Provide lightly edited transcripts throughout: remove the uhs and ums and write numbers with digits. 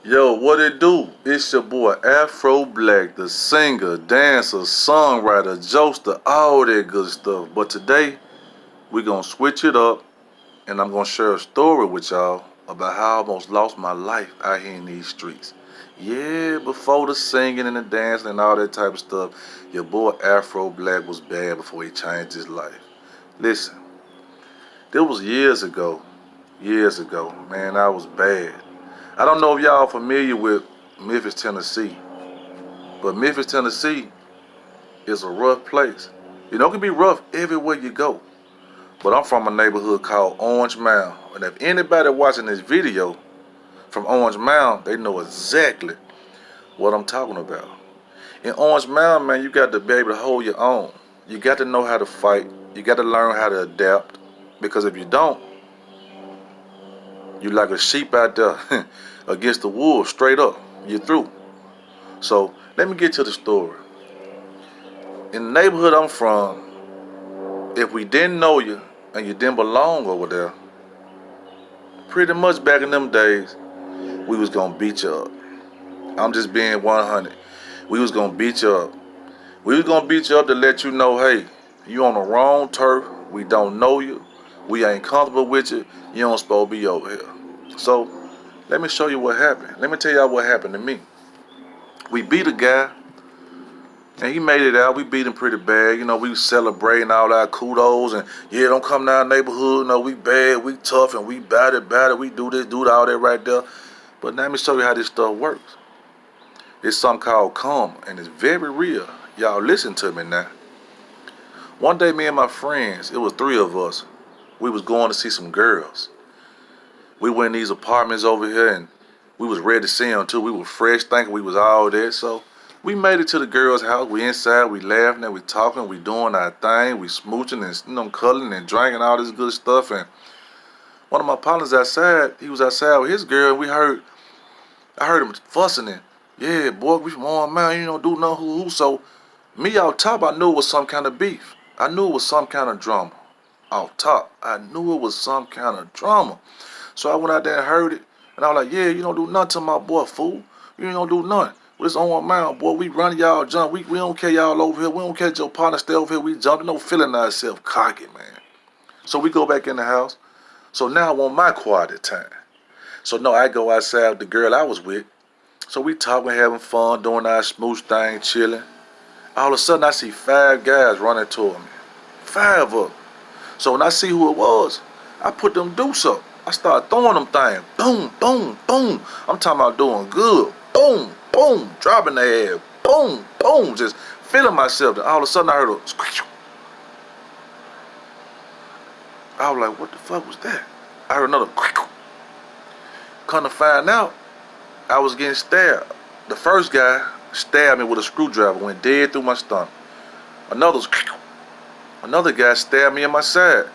Yo, what it do? It's your boy Afro Black, the singer, dancer, songwriter, jokester, all that good stuff. But today, we gonna switch it up and I'm gonna share a story with y'all about how I almost lost my life out here in these streets. Yeah, before the singing and the dancing and all that type of stuff, your boy Afro Black was bad before he changed his life. Listen, this was years ago. Years ago, man, I was bad. I don't know if y'all familiar with Memphis, Tennessee, but Memphis, Tennessee is a rough place. You know, it can be rough everywhere you go. But I'm from a neighborhood called Orange Mound. And if anybody watching this video from Orange Mound, they know exactly what I'm talking about. In Orange Mound, man, you got to be able to hold your own. You got to know how to fight. You got to learn how to adapt. Because if you don't, you like a sheep out there against the wolves, straight up. You're through. So let me get to the story. In the neighborhood I'm from, if we didn't know you and you didn't belong over there, pretty much back in them days, we was gonna beat you up. I'm just being 100. We was gonna beat you up. We was gonna beat you up to let you know, hey, you on the wrong turf. We don't know you. We ain't comfortable with you. You don't supposed to be over here. So let me show you what happened. Let me tell y'all what happened to me. We beat a guy. And he made it out. We beat him pretty bad. You know, we was celebrating all our kudos. And, yeah, don't come to our neighborhood. No, we bad, we tough, and we bad it. We do this, do that, all that right there. But now let me show you how this stuff works. It's something called karma, and it's very real. Y'all listen to me now. One day, me and my friends, it was three of us, we was going to see some girls. We went in these apartments over here, and we was ready to see them, too. We were fresh, thinking we was all there, so we made it to the girl's house. We inside, we laughing and we talking, we doing our thing, we smooching and cuddling and drinking all this good stuff. And one of my partners outside, he was outside with his girl, and I heard him fussing and, yeah, boy, we from on man, you don't do nothing, who. So me out top, I knew it was some kind of beef. I knew it was some kind of drama. Off top, I knew it was some kind of drama. So I went out there and heard it, and I was like, yeah, you don't do nothing to my boy, fool. You don't do nothing. Well, it's on my mind, boy. We run y'all jump. We don't care y'all over here. We don't care your partner stay over here. We jumping. No feeling ourselves cocky, man. So we go back in the house. So now I want my quiet time. So no, I go outside with the girl I was with. So we talking, having fun, doing our smooch thing, chilling. All of a sudden I see five guys running toward me. Five of them. So when I see who it was, I put them deuce up. I start throwing them things. Boom, boom, boom. I'm talking about doing good. Boom, boom, dropping their ass. Boom, boom, just feeling myself. And all of a sudden I heard a squish. I was like, what the fuck was that? I heard another quick. Come to find out, I was getting stabbed. The first guy stabbed me with a screwdriver, went dead through my stomach. Another guy stabbed me in my side.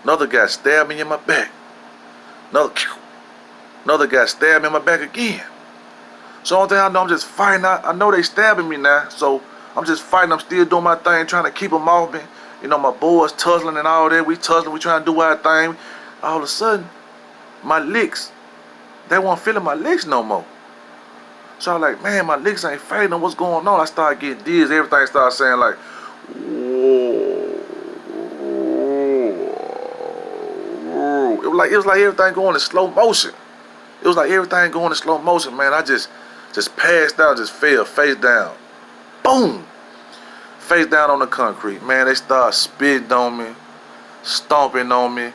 Another guy stabbed me in my back. Another guy stabbed me in my back again. So only thing I know, I'm just fighting. I know they stabbing me now, so I'm just fighting. I'm still doing my thing, trying to keep them off me. You know, my boys tussling and all that. We tussling, we trying to do our thing. All of a sudden, my licks, they weren't feeling my licks no more. So I was like, man, my licks ain't fading. What's going on? I started getting dizzy. Everything started saying like, whoa. It was like everything going in slow motion. It was like everything going in slow motion, man. I just passed out, just fell face down. Boom! Face down on the concrete. Man, they started spitting on me, stomping on me,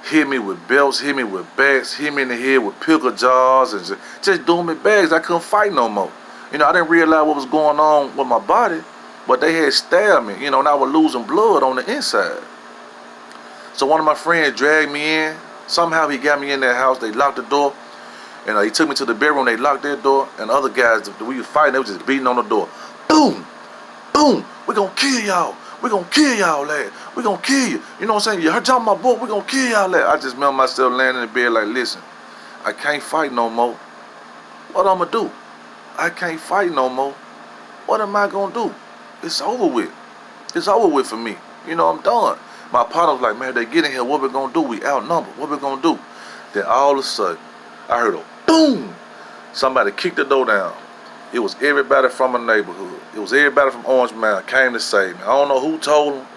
hit me with belts, hit me with bats, hit me in the head with pickle jars, and just doing me bags. I couldn't fight no more. You know, I didn't realize what was going on with my body, but they had stabbed me, you know, and I was losing blood on the inside. So one of my friends dragged me in. Somehow he got me in that house. They locked the door. And he took me to the bedroom. They locked their door. And the other guys, we were fighting. They were just beating on the door. Boom! Boom! We're going to kill y'all. We're going to kill y'all, lad. We're going to kill you. You know what I'm saying? You heard y'all my boy. We're going to kill y'all, lad. I just remember myself laying in the bed like, listen, I can't fight no more. What I'm going to do? I can't fight no more. What am I going to do? It's over with. It's over with for me. You know, I'm done. My partner was like, man, they get in here. What we going to do? We outnumbered. What we going to do? Then all of a sudden, I heard a boom. boom, somebody kicked the door down. It was everybody from my neighborhood. It was everybody from Orange Mountain came to save me. I don't know who told them.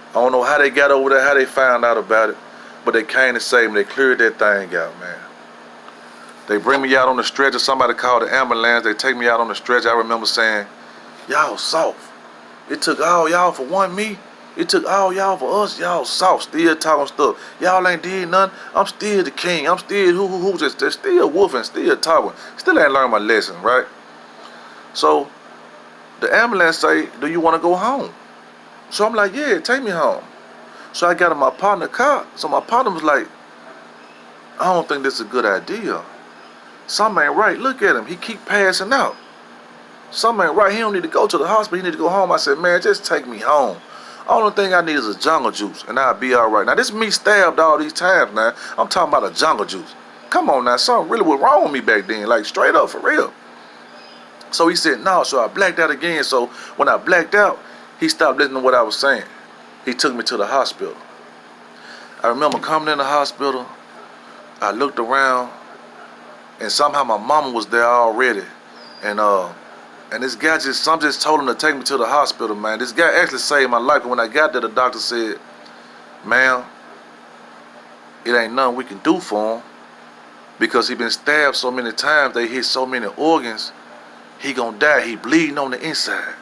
I don't know how they got over there, how they found out about it, but they came to save me. They cleared that thing out, man. They bring me out on the stretcher. Somebody called the ambulance. They take me out on the stretcher. I remember saying, y'all soft. It took all y'all for one me. It took all y'all for us. Y'all soft. Still talking stuff. Y'all ain't did nothing. I'm still the king. I'm still who. Just still woofing. Still talking. Still ain't learned my lesson, right? So the ambulance say, do you want to go home? So I'm like, yeah, take me home. So I got in my partner's car. So my partner was like, I don't think this is a good idea. Something ain't right. Look at him. He keep passing out. Something ain't right. He don't need to go to the hospital. He need to go home. I said, man, just take me home. Only thing I need is a jungle juice, and I'll be all right. Now, this is me stabbed all these times now. I'm talking about a jungle juice. Come on now. Something really was wrong with me back then. Like, straight up, for real. So he said, no. So I blacked out again. So when I blacked out, he stopped listening to what I was saying. He took me to the hospital. I remember coming in the hospital. I looked around, and somehow my mama was there already. And this guy some just told him to take me to the hospital, man. This guy actually saved my life. And when I got there, the doctor said, ma'am, it ain't nothing we can do for him because he been stabbed so many times. They hit so many organs. He gonna die. He bleeding on the inside.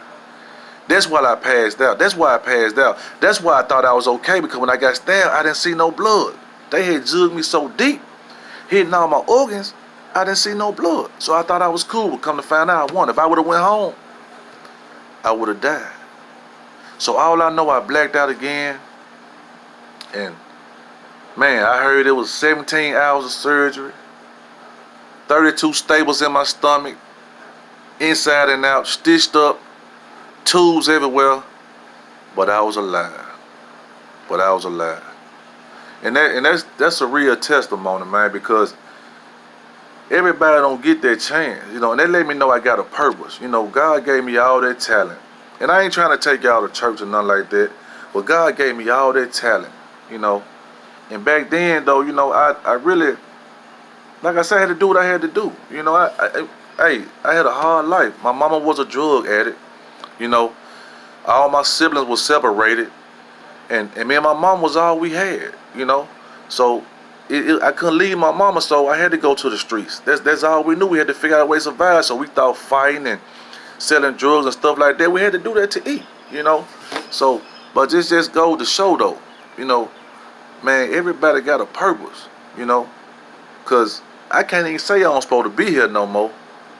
That's why I passed out. That's why I passed out. That's why I thought I was okay, because when I got stabbed, I didn't see no blood. They had jugged me so deep, hitting all my organs, I didn't see no blood. So I thought I was cool, but come to find out I won. If I would have went home, I would have died. So all I know, I blacked out again. And man, I heard it was 17 hours of surgery, 32 staples in my stomach, inside and out, stitched up, tubes everywhere. But I was alive. But I was alive. And that's a real testimony, man, because everybody don't get that chance, you know, and they let me know I got a purpose. You know, God gave me all that talent. And I ain't trying to take y'all to church or nothing like that, but God gave me all that talent, you know. And back then, though, you know, I really, like I said, I had to do what I had to do. You know, I had a hard life. My mama was a drug addict, you know. All my siblings were separated, and me and my mom was all we had, you know. So I couldn't leave my mama, so I had to go to the streets. That's all we knew. We had to figure out a way to survive. So we thought fighting and selling drugs and stuff like that. We had to do that to eat, you know. So, but this just goes to show, though, you know, man, everybody got a purpose, you know. Because I can't even say I'm supposed to be here no more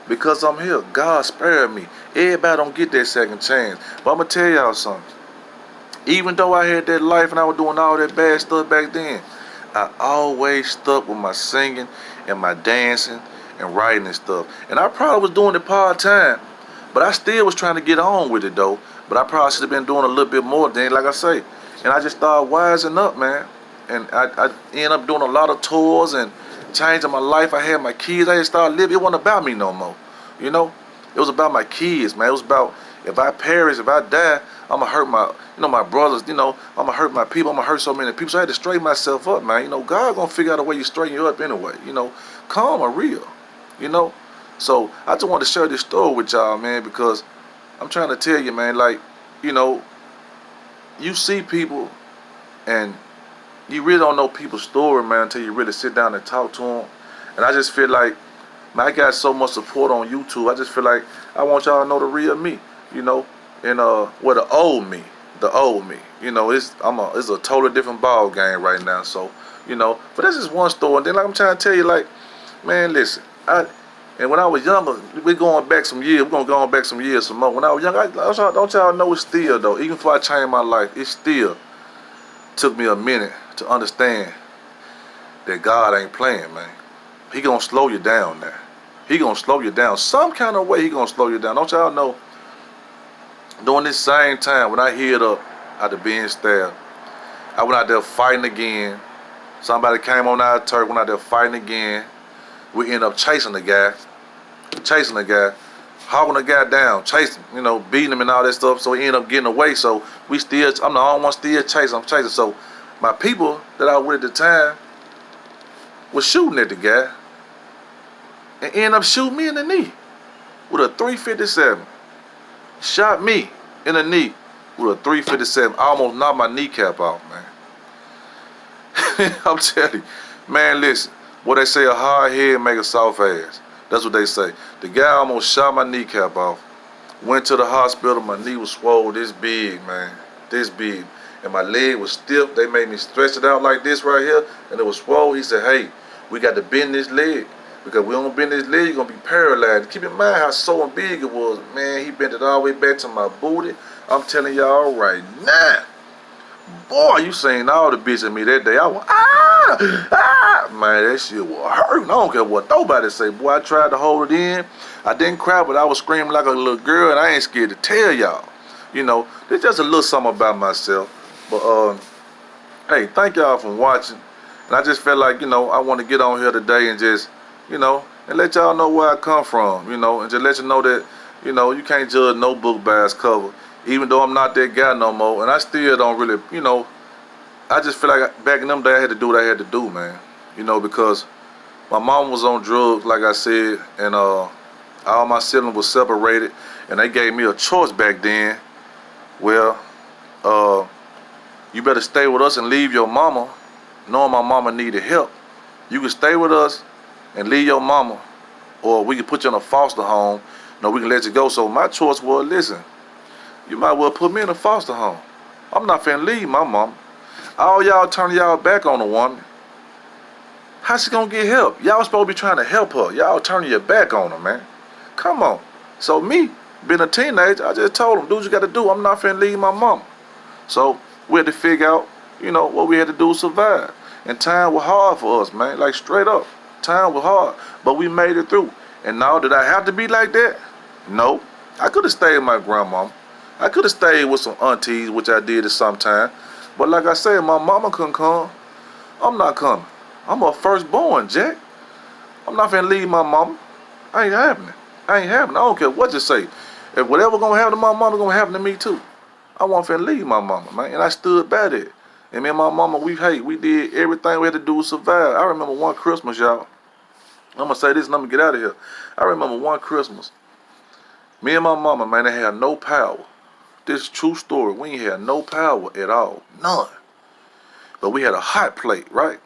because I'm here. God spared me. Everybody don't get that second chance. But I'm going to tell y'all something. Even though I had that life and I was doing all that bad stuff back then, I always stuck with my singing and my dancing and writing and stuff. And I probably was doing it part-time, but I still was trying to get on with it, though. But I probably should have been doing a little bit more than, like I say. And I just started wising up, man. And I ended up doing a lot of tours and changing my life. I had my kids. I just started living. It wasn't about me no more, you know. It was about my kids, man. It was about, if I perish, if I die, I'm going to hurt my, you know, my brothers, you know, I'm going to hurt my people. I'm going to hurt so many people. So I had to straighten myself up, man. You know, God going to figure out a way to straighten you up anyway. You know, calm or real, you know. So I just want to share this story with y'all, man, because I'm trying to tell you, man, like, you know, you see people and you really don't know people's story, man, until you really sit down and talk to them. And I just feel like, man, I got so much support on YouTube. I just feel like I want y'all to know the real me, you know. And well, the old me, you know, it's a totally different ball game right now. So, you know, but that's just one story. And then, like I'm trying to tell you, like, man, listen, and when I was younger, we're going back some years. We're gonna go on back some years some more. When I was young, don't y'all know it's still though. Even before I changed my life, it still took me a minute to understand that God ain't playing, man. He gonna slow you down now. He gonna slow you down some kind of way. He gonna slow you down. Don't y'all know? During this same time, when I healed up after being stabbed, I went out there fighting again. Somebody came on our turf, went out there fighting again. We ended up chasing the guy, hogging the guy down, chasing, you know, beating him and all that stuff. So he ended up getting away. So I'm the only one still chasing. I'm chasing. So my people that I was with at the time was shooting at the guy. and ended up shooting me in the knee with a 357. Shot me in the knee with a 357. I almost knocked my kneecap off, man. I'm telling you, man, listen. What they say, a hard head make a soft ass. That's what they say. The guy almost shot my kneecap off. Went to the hospital. My knee was swollen this big, man. This big. And my leg was stiff. They made me stretch it out like this right here. And it was swollen. He said, hey, we got to bend this leg. Because we don't bend this leg, you're going to be paralyzed. Keep in mind how sore and big it was. Man, he bent it all the way back to my booty. I'm telling y'all right now. Boy, you seen all the bitch in me that day. I was, man, that shit was hurting. I don't care what nobody say. Boy, I tried to hold it in. I didn't cry, but I was screaming like a little girl, and I ain't scared to tell y'all. You know, there's just a little something about myself. But, hey, thank y'all for watching. And I just felt like, you know, I want to get on here today and just, you know, and let y'all know where I come from, you know, and just let you know that, you know, you can't judge no book by its cover, even though I'm not that guy no more, and I still don't really, you know, I just feel like back in them days I had to do what I had to do, man, you know, because my mom was on drugs, like I said, and all my siblings were separated, and they gave me a choice back then. Well, you better stay with us and leave your mama, knowing my mama needed help. You can stay with us and leave your mama, or we can put you in a foster home. No, we can let you go. So my choice was, listen, you might well put me in a foster home. I'm not finna leave my mama. All y'all turning y'all back on the woman. How she gonna get help? Y'all supposed to be trying to help her. Y'all turning your back on her, man. Come on. So me, being a teenager, I just told him, do what you gotta do. I'm not finna leave my mama. So we had to figure out, you know, what we had to do to survive. And time was hard for us, man. Like straight up. Time was hard, but we made it through. And now, did I have to be like that? No. I could have stayed with my grandmama. I could have stayed with some aunties, which I did at some time. But like I said, my mama couldn't come. I'm not coming. I'm her firstborn, Jack. I'm not finna leave my mama. I ain't happening. I ain't happening. I don't care what you say. If whatever gonna happen to my mama, gonna happen to me too. I wasn't finna leave my mama, man. And I stood by that. And me and my mama, we did everything we had to do to survive. I remember one Christmas, y'all. I'm gonna say this and I'm gonna get out of here. I remember one Christmas. Me and my mama, man, they had no power. This is a true story. We ain't had no power at all. None. But we had a hot plate, right?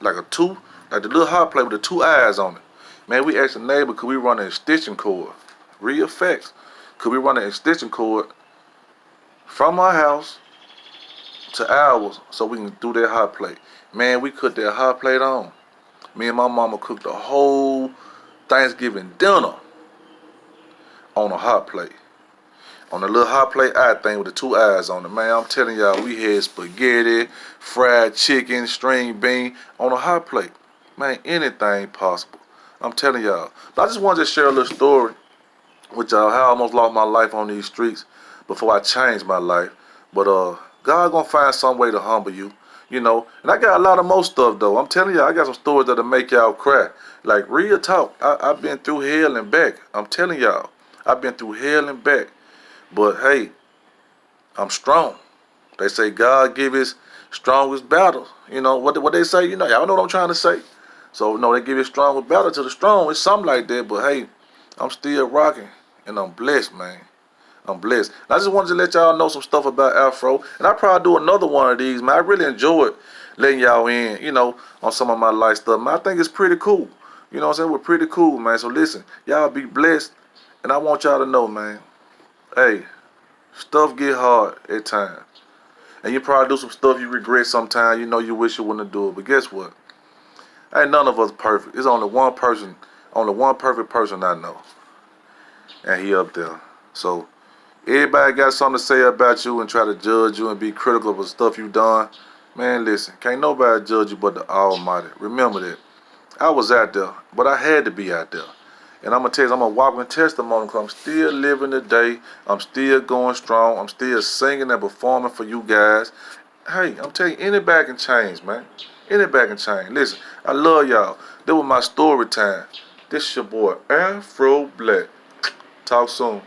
Like the little hot plate with the two eyes on it. Man, we asked the neighbor, could we run an extension cord? Real facts. Could we run an extension cord from our house to ours so we can do that hot plate? Man, we cooked that hot plate on. Me and my mama cooked the whole Thanksgiving dinner on a hot plate. On the little hot plate eye thing with the two eyes on it. Man, I'm telling y'all, we had spaghetti, fried chicken, string bean on a hot plate. Man, anything possible. I'm telling y'all. But I just wanted to share a little story with y'all, how I almost lost my life on these streets before I changed my life. But God gonna find some way to humble you, you know. And I got a lot of more stuff though. I'm telling y'all, I got some stories that'll make y'all cry. Like real talk. I've been through hell and back. I'm telling y'all, I've been through hell and back. But hey, I'm strong. They say God give his strongest battles. You know what they say. You know, y'all know what I'm trying to say. So no, they give his strongest battle to the strong. It's something like that. But hey, I'm still rocking, and I'm blessed, man. I'm blessed. And I just wanted to let y'all know some stuff about Afro, and I'll probably do another one of these, man. I really enjoyed letting y'all in, you know, on some of my life stuff, man. I think it's pretty cool. You know what I'm saying? We're pretty cool, man. So listen, y'all be blessed, and I want y'all to know, man. Hey, stuff get hard at times. And you probably do some stuff you regret sometimes. You know you wish you wouldn't do it. But guess what? Ain't none of us perfect. It's only one perfect person I know. And he up there. So, everybody got something to say about you and try to judge you and be critical of the stuff you done. Man, listen. Can't nobody judge you but the Almighty. Remember that. I was out there, but I had to be out there. And I'm going to tell you, I'm a walking testimony because I'm still living today. I'm still going strong. I'm still singing and performing for you guys. Hey, I'm telling you, anybody can change, man. Anybody can change. Listen, I love y'all. This was my story time. This is your boy, Afro Black. Talk soon.